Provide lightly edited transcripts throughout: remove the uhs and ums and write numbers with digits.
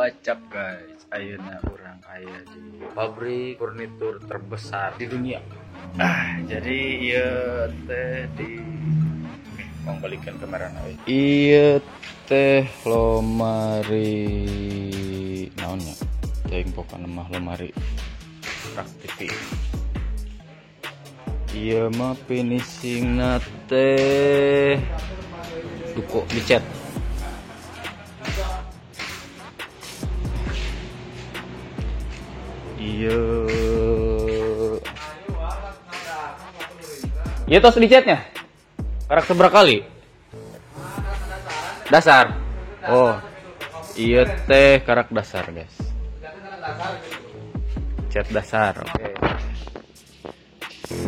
wacap guys, ayeuna urang aya di pabrik furnitur terbesar di dunia. Jadi ieu teh di mengembalikan kamera euy. Ieu teh lomari naonnya? Teuing pokona mah lomari rak TV. Ieu mah finishingna teh duko dicat. Iya tos dicatnya. Karak seberapa kali? Dasar. Oh. Iya teh karak dasar, guys. Cat dasar. Oke. Okay.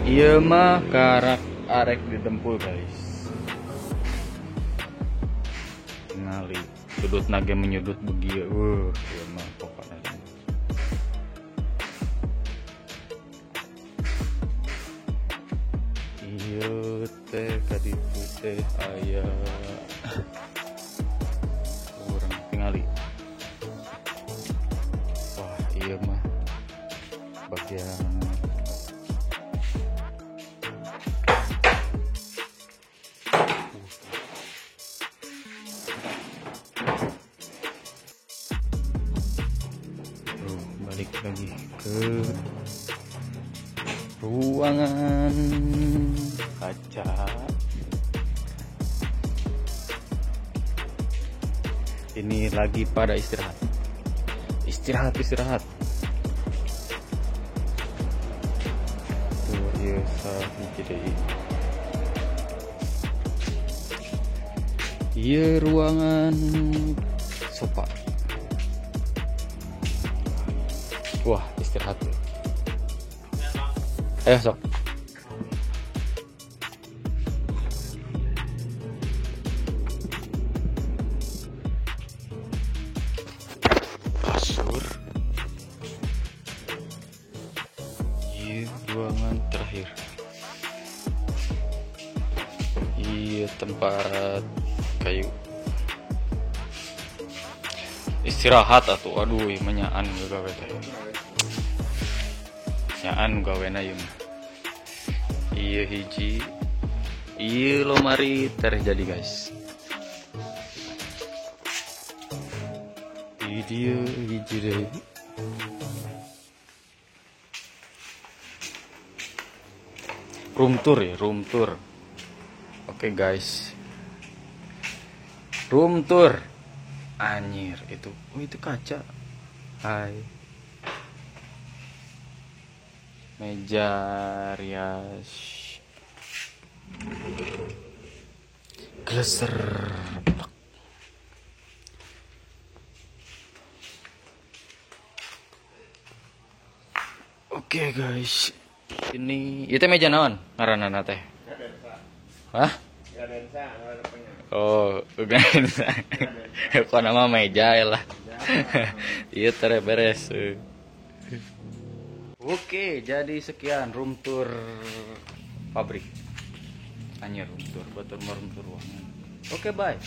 Iya mah karak arek didempul, guys. Ngali. Sudut nage menyudut begieu. Ieu mah pokoknya. Ieu teh kaditu teh aya urang tingali. Wah, ieu mah bagian balik lagi ke ruangan kaca. Ini lagi pada istirahat. Istirahat. Tuh, iya sah jadi. Iya ruangan sofa. Wah, istirahat. Ayo sok. Kasur. Iya ruangan terakhir. Iya tempat kayu. Istirahat atuh. Aduh, menyaan gawe teh. Nyaan gawena ieu mah. Ieu hiji. Ieu lomari tereh jadi, guys. Ieu hiji deui. Room tour. Oke, guys. Room tour. Anjir, itu. Oh, itu kaca. Hai. Meja rias. Gleser. Oke, guys. Ini itu meja naon ngaranna teh? Hah? Oh, gadensa. Kok nama meja lah. Iya tere beres. Oke, jadi sekian room tour pabrik. Anjir room tour, room tour ruangan. Oke, bye.